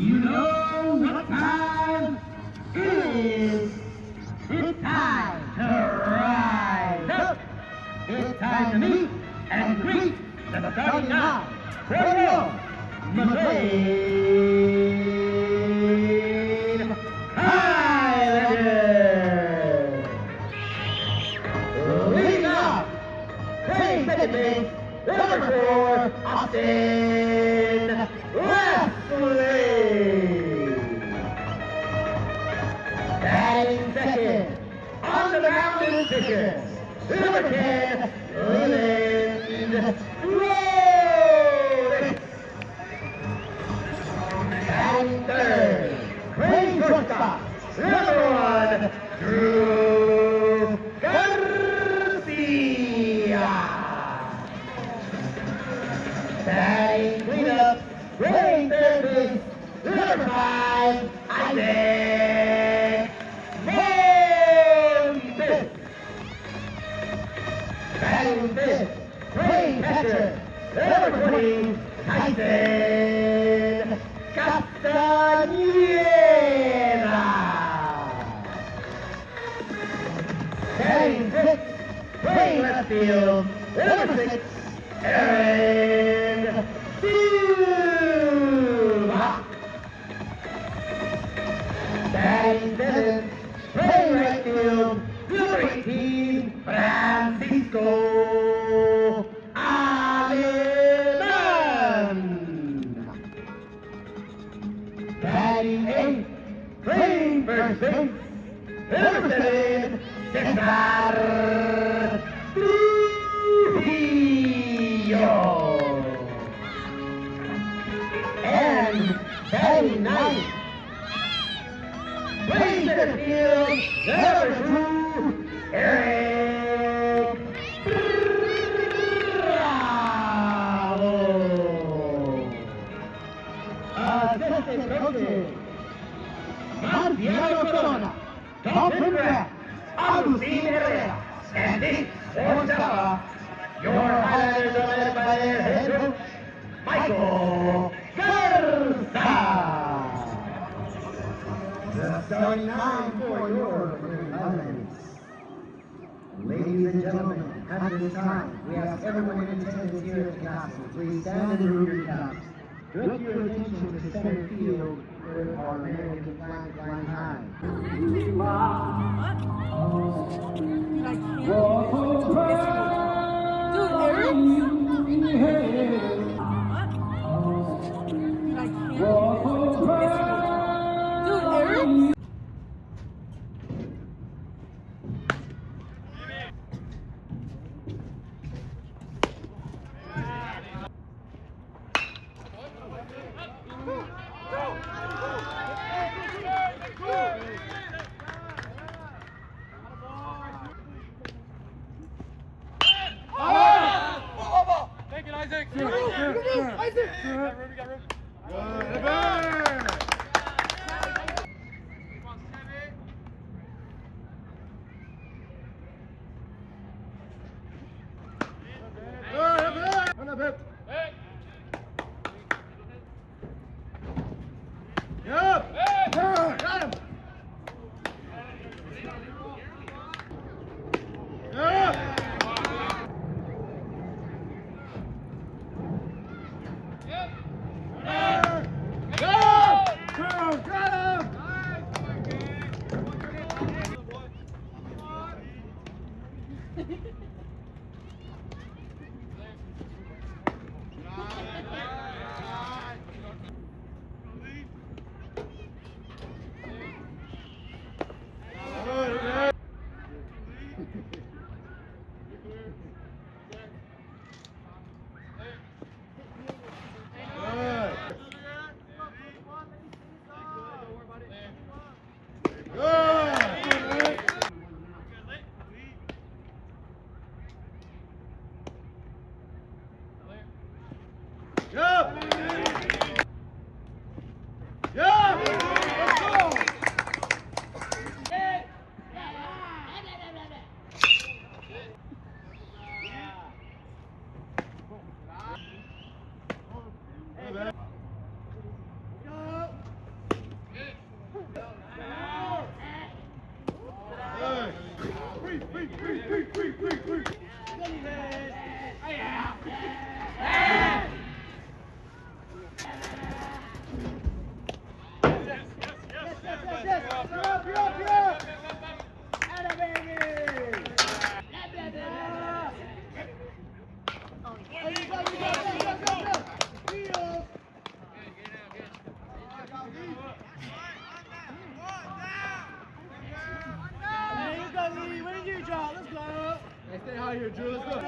You know what time it is. It's time to rise up. It's time to meet and greet the starting nine. Pro McLean Highlanders. Leading off, playing second base, number 4, Austin Wesley. Batting second, on the mound is pitcher, number 10, Leland Rhodes. Batting third, playing shortstop, number 1, Drew Garcia. Batting cleanup, playing third base, number 5, Isaac Montes. Batting fifth, playing catcher, number 20, Tyson Castañeda. Batting sixth, playing left field, number 6, Aaron Silva. Batting seventh, playing right field, number 18, Francisco Aleman. Batting eighth, playing first base, number 7, Cesar Trujillo. And batting ninth, playing center field, number 2, Eric Bravo. Assistant coaches, Marciano Corona, Dalton Graff, Agustin Herrera, and Dick Orzaba. Your Highlanders are led by their head coach, Michael Garza. The starting nine for your Highlanders. Ladies and gentlemen, at this time, we ask everyone in attendance here at the castle, please stand and remove your caps. Direct your attention to center field where our American flag flying high. Take it, Isaac! Isaac! We got room. Stay high here, Drew. Let's go.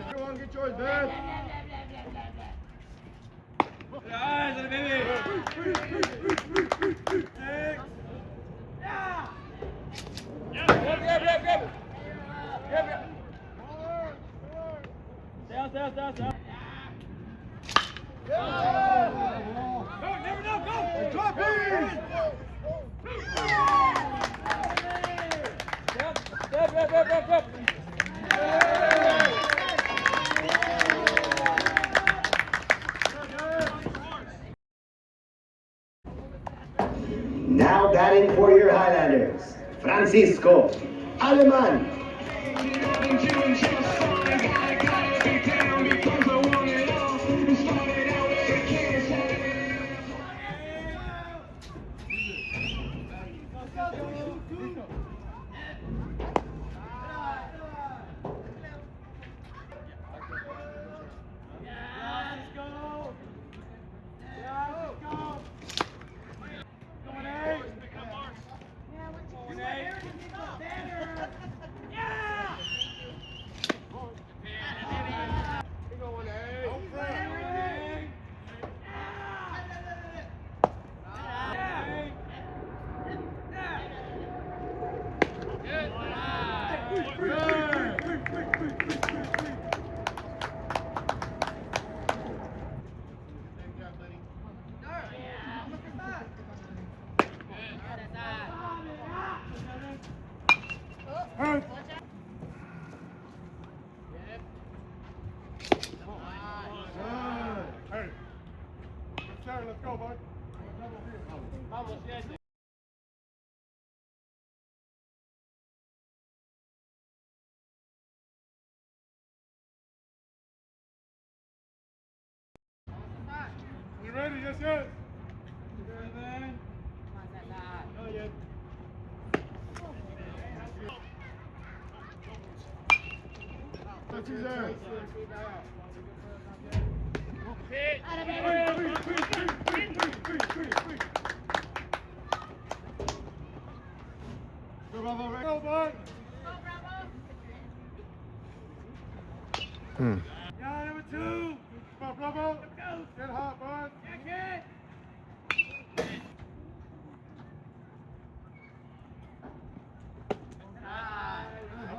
Everyone get yours, man. Eyes on the baby. Down. Never know, go! Drop it! Yep. Now batting for your Highlanders, Francisco Aleman. Let's go, bud. You ready? Yes, yes. Oh, yeah. That's you there. Go, Bravo, right? Go, bud. Yeah, number 2. Come on, Bravo. Get hot, bud.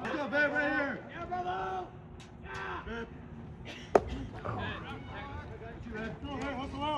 Let's go, babe, right here. Yeah, Bravo. Yeah. Babe. Go, hey, hustle out.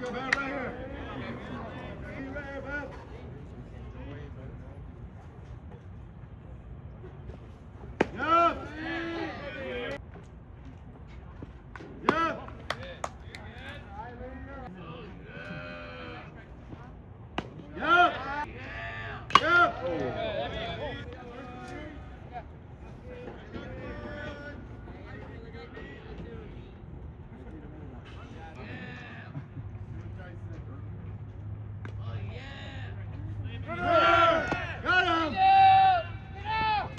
go, man, right here. Right here, man. Yup. Yup. Yup. Yup. Got him. Yup.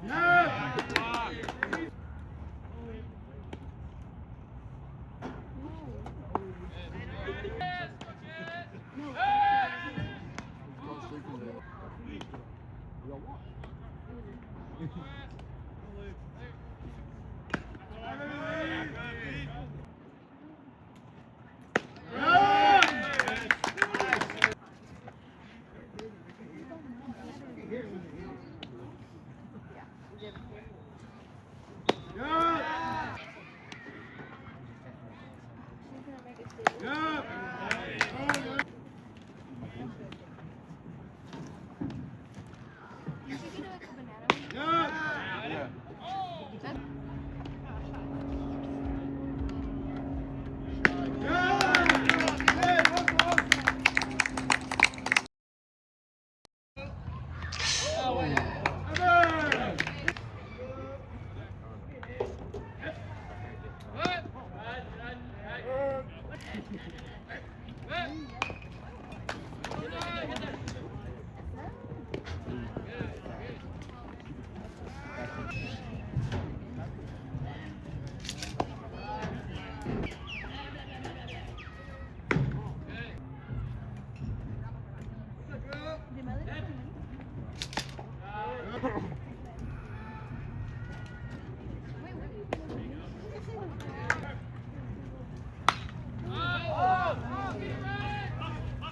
Yup. Yup.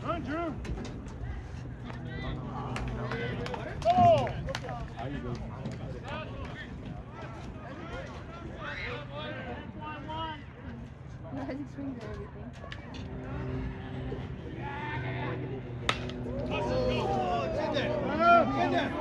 Run, Drew. Oh! Get there.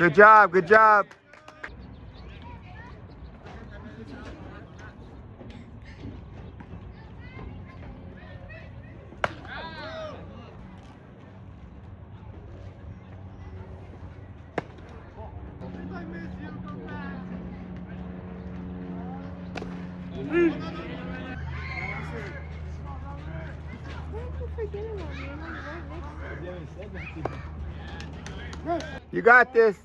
Good job, good job. You got this.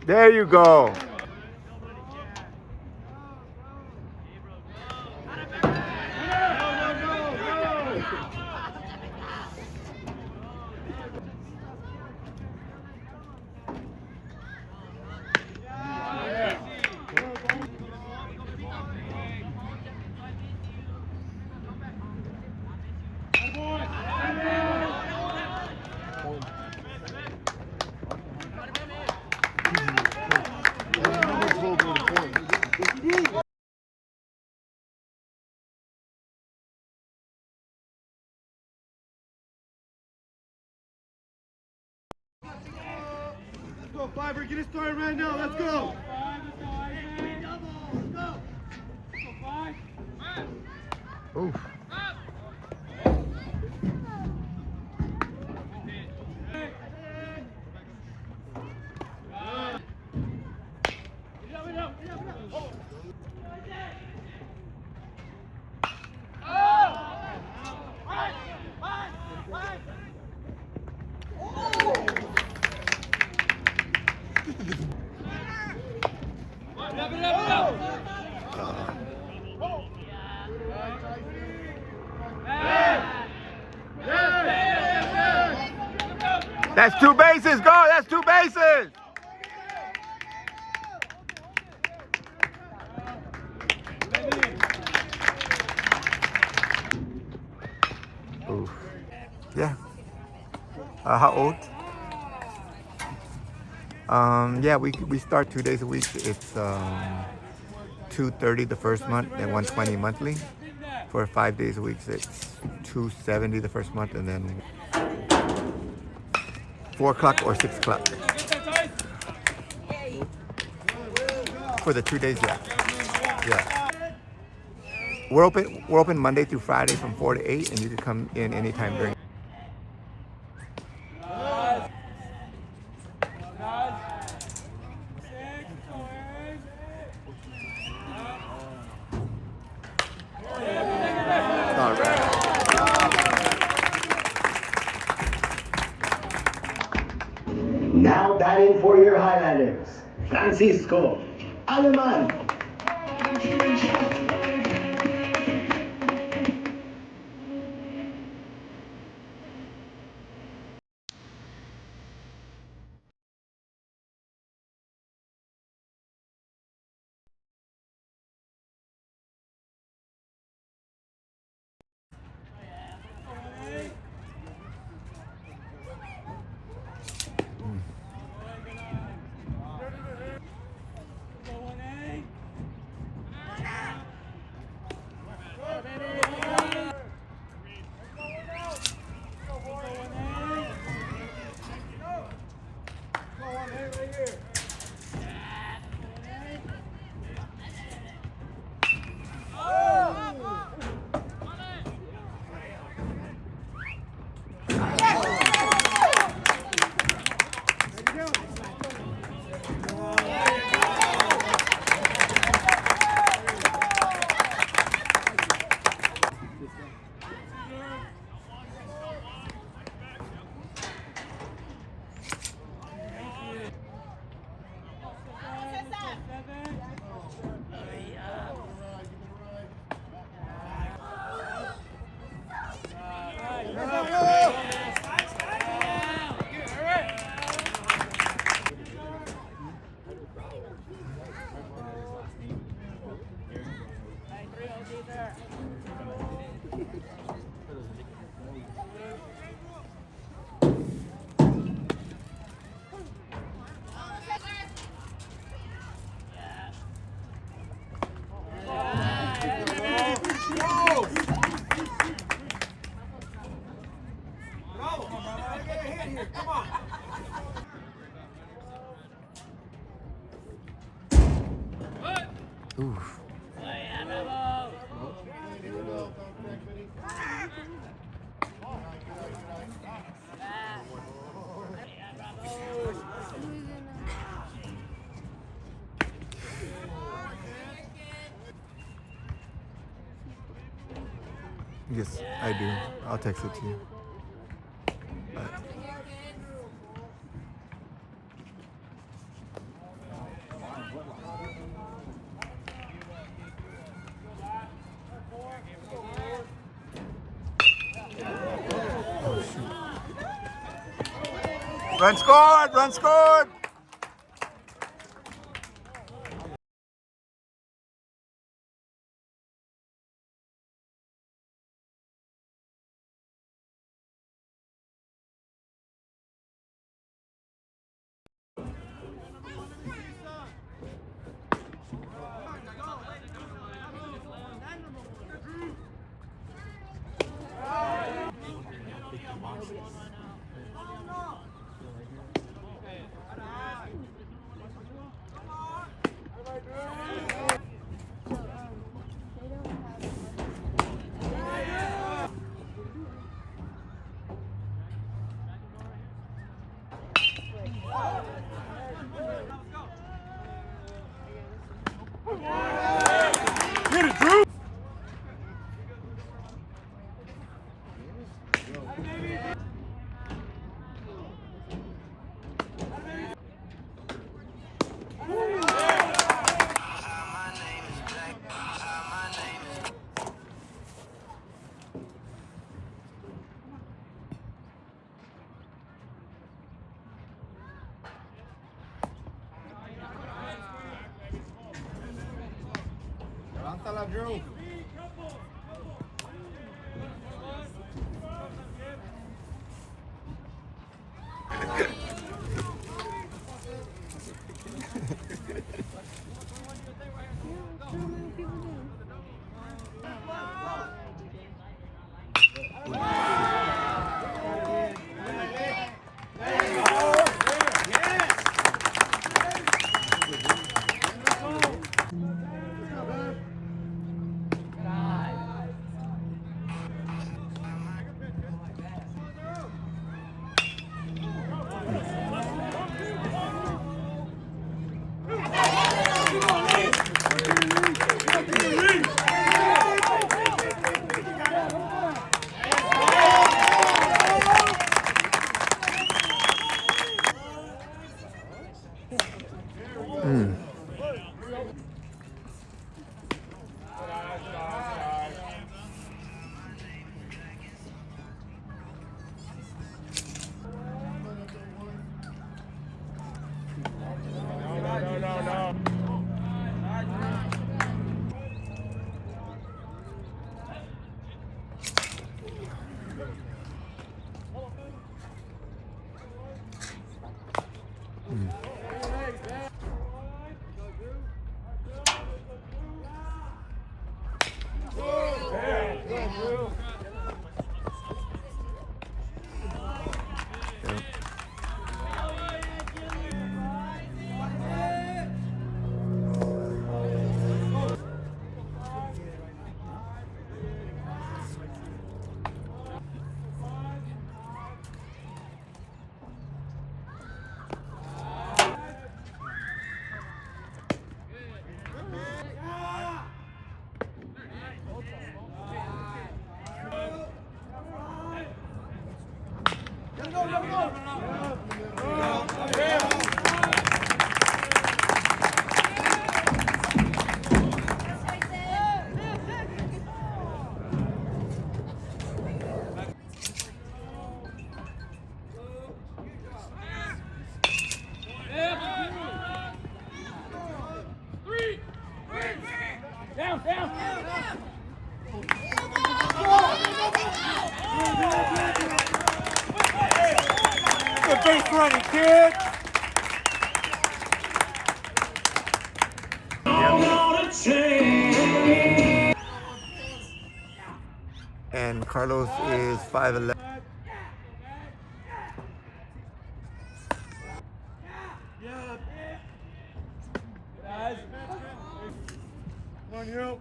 There you go. go, Fiver. Get it started right now. Let's go. Oof. That's 2 bases, go! That's 2 bases! Oof. Yeah. How old? Yeah, we start 2 days a week. It's $230 the first month and $120 monthly. For 5 days a week, it's $270 the first month, and then 4 o'clock or 6 o'clock. For the 2 days, yeah. Yeah. We're open Monday through Friday from 4 to 8, and you can come in anytime during. All right. Now batting for your Highlanders, Francisco Aleman. Oof. Yes, I do. I'll text it to you. Run scored! Run scored! on, Drew. Down, down. Good base running, kid. And Carlos is 5'11". Guys. Come on, you.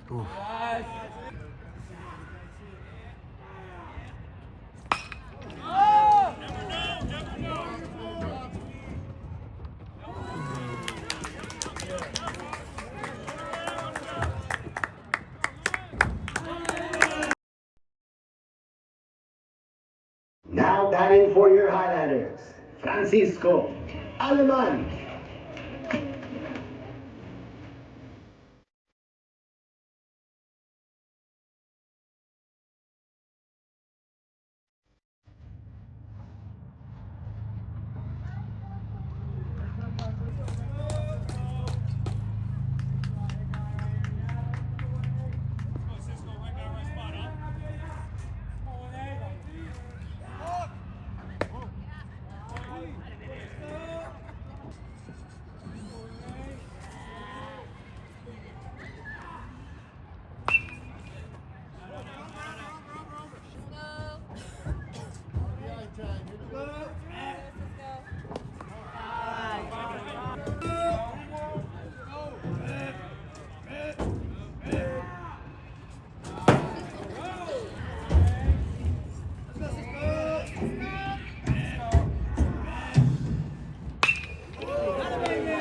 Guys. Now batting for your Highlanders, Francisco Aleman.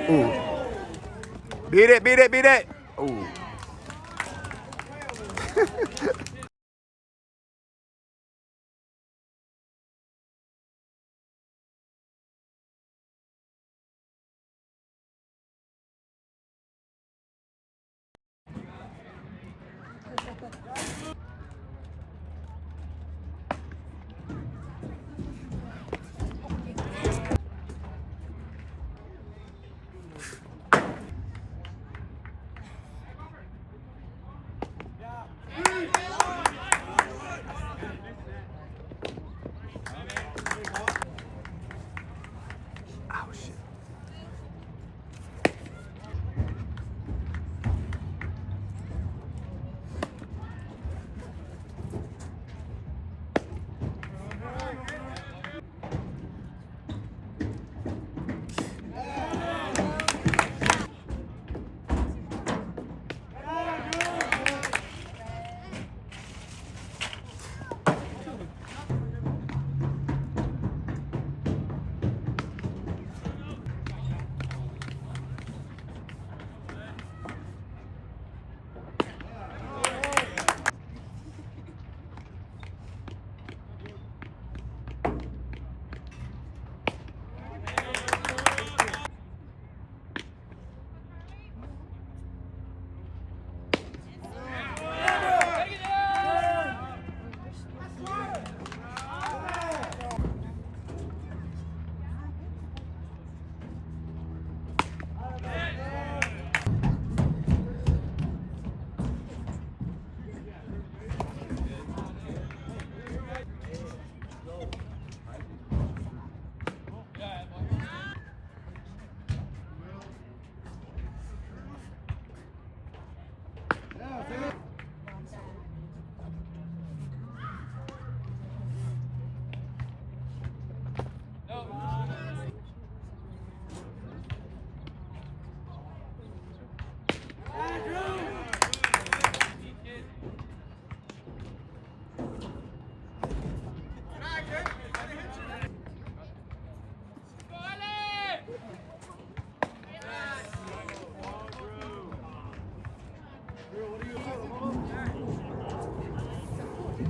Ooh. Beat it, beat it, beat it. Ooh.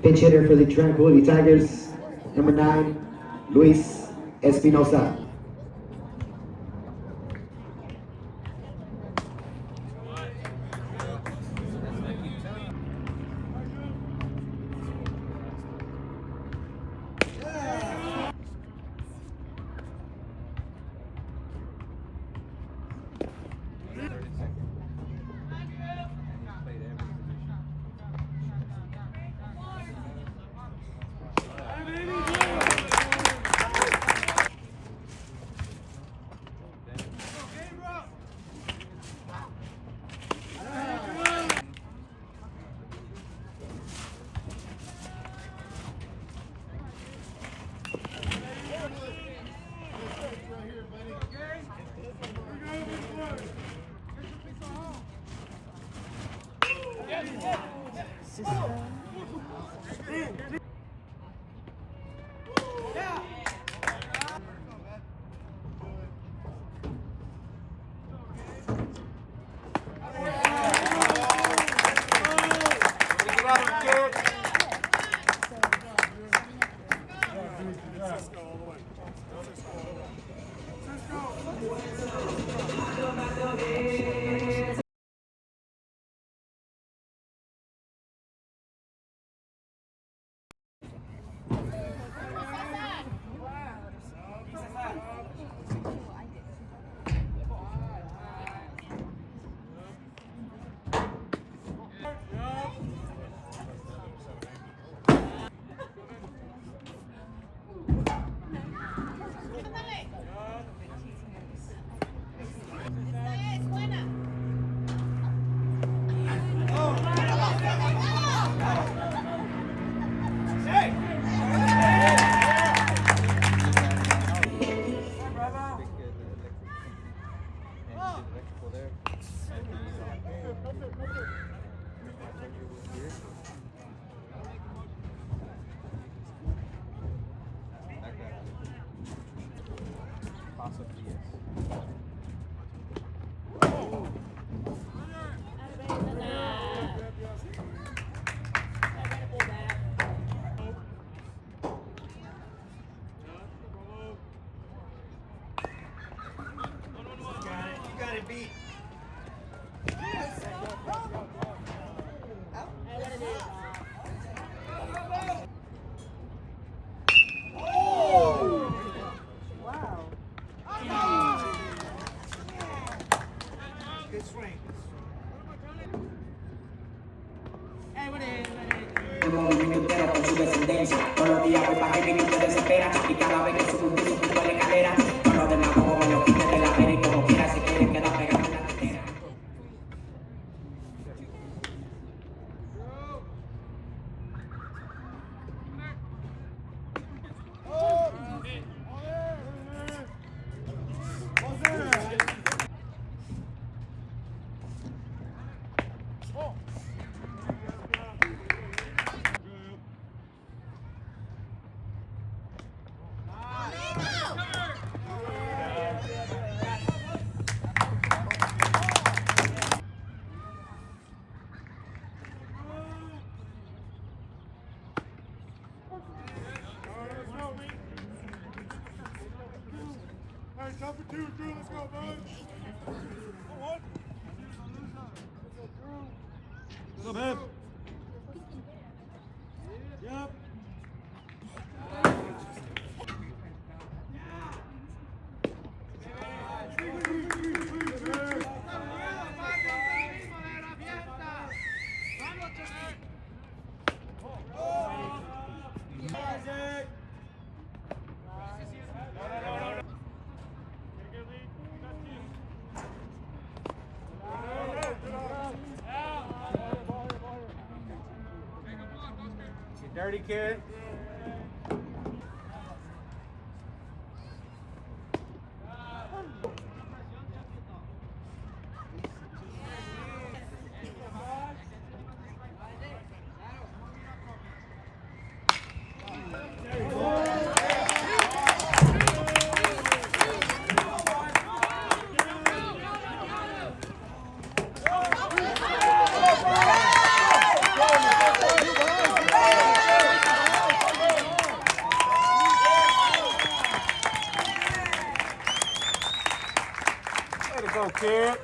Pinch hitter for the Tranquility Tigers, number 9, Luis Espinosa. El movimiento entero con su descendencia. Todos los días voy para que mi te desespera. Y cada vez que subo un piso, junto a la escalera. Con los demagogos me lo quiten de la pera y como quiera se quieren quedar pegados en la tetera. Alright, time for 2, Drew. Let's go, bud. What? What's up, Ed? Yep. Dirty kid. kid.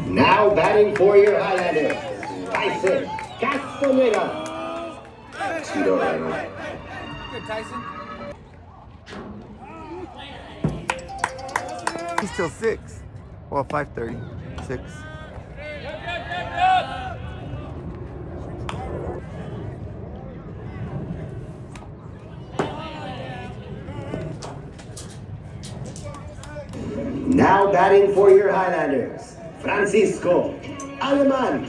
Now batting for your Highlanders, Tyson Castaneda. Tito Ramos. Good, Tyson. He's still 6. Well, 5:30. 6. Now batting for your Highlanders, Francisco Aleman.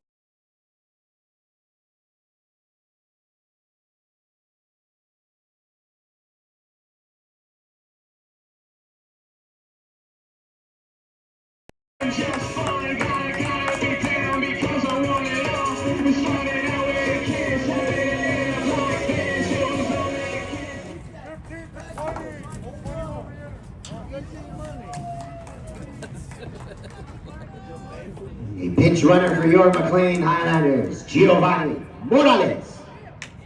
A pinch runner for your McLean Highlanders, Giovanni Morales.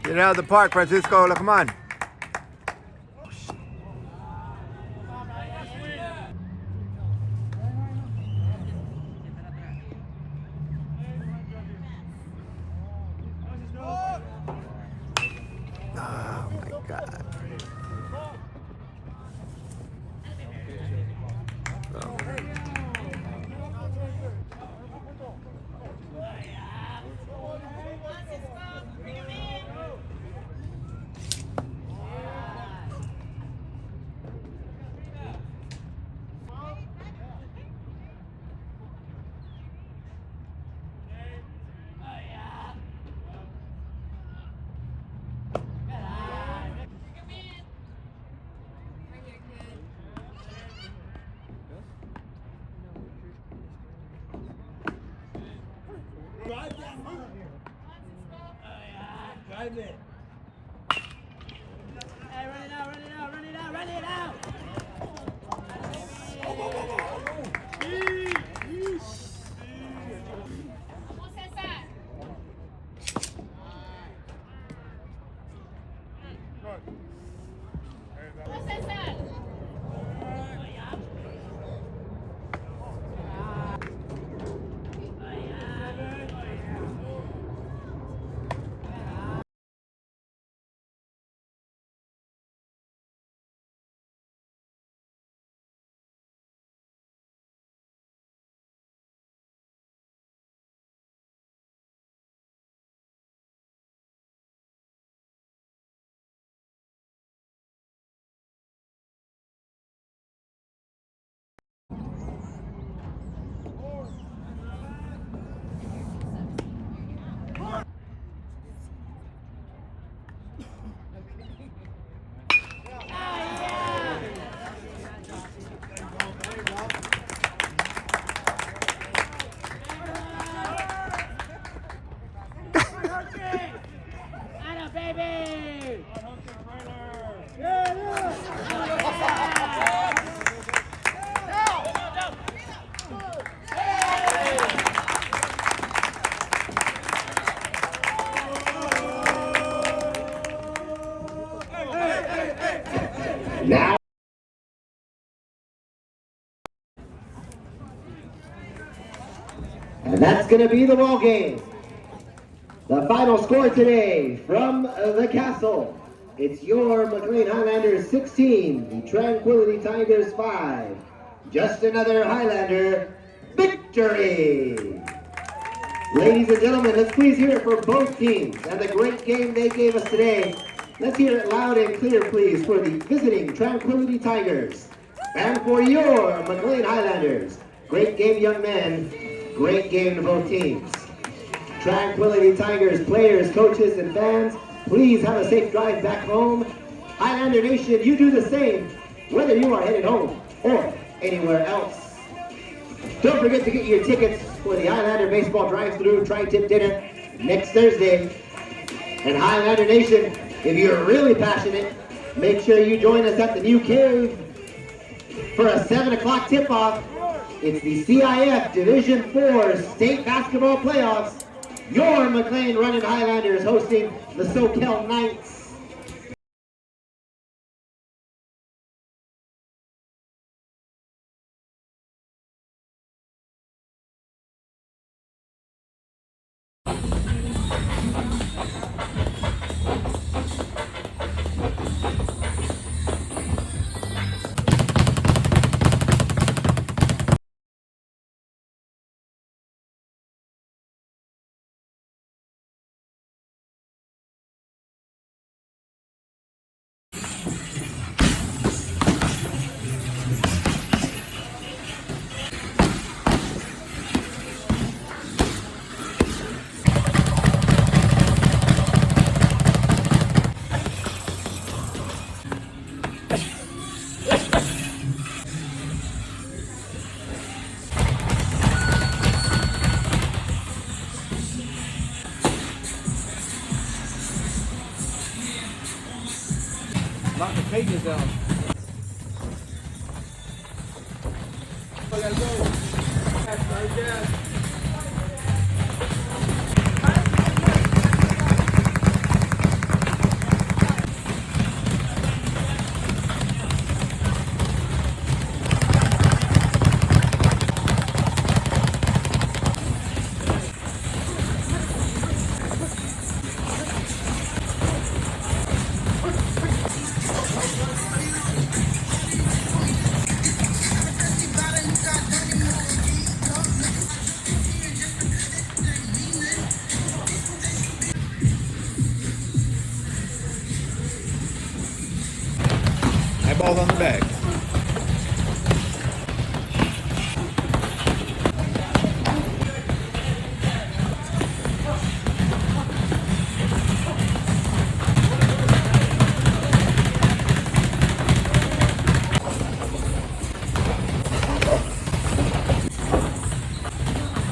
Get it out of the park, Francisco. Look, come on. Oh my God. Drive it. Hey, run it out, run it out, run it out, run it out! Atta baby! Now. And that's going to be the ball game. The final score today from the castle. It's your McLean Highlanders 16, the Tranquility Tigers 5. Just another Highlander victory. Ladies and gentlemen, let's please hear it for both teams and the great game they gave us today. Let's hear it loud and clear, please, for the visiting Tranquility Tigers. And for your McLean Highlanders. Great game, young men. Great game to both teams. Tranquility Tigers, players, coaches, and fans, please have a safe drive back home. Highlander Nation, you do the same, whether you are headed home or anywhere else. Don't forget to get your tickets for the Highlander Baseball Drive-Thru Tri-Tip Dinner next Thursday. And Highlander Nation, if you're really passionate, make sure you join us at the New Cave for a 7 o'clock tip-off. It's the CIF Division IV State Basketball Playoffs. Your McLean Running Highlanders hosting the SoCal Knights. Eyeballs on the bag.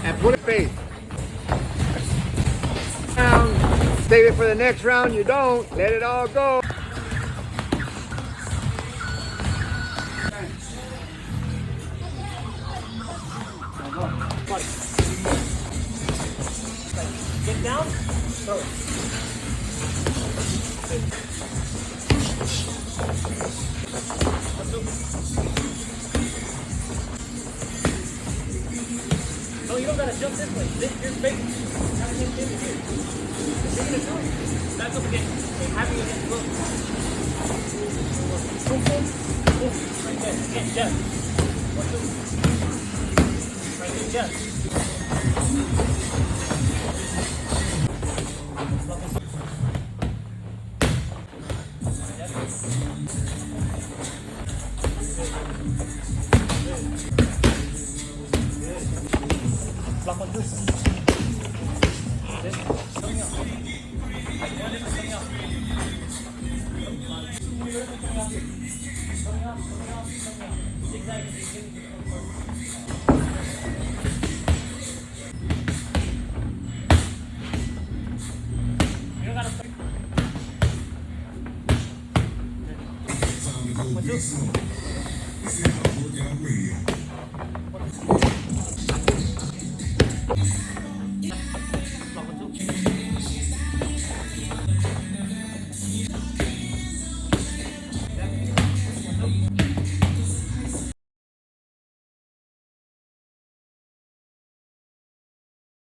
And put it face. Save it for the next round. You don't. Let it all go. Get down. Throw it. No, you don't gotta jump this way. This your face. Gotta hit him here. You're gonna do it. That's up again. Hey, having it in. Look. Boom, boom. Boom. Right there. Again, Jeff. 1, 2. Right there, Jeff. Block 1, 2. This. Coming up. Coming up. You don't gotta. 1, 2.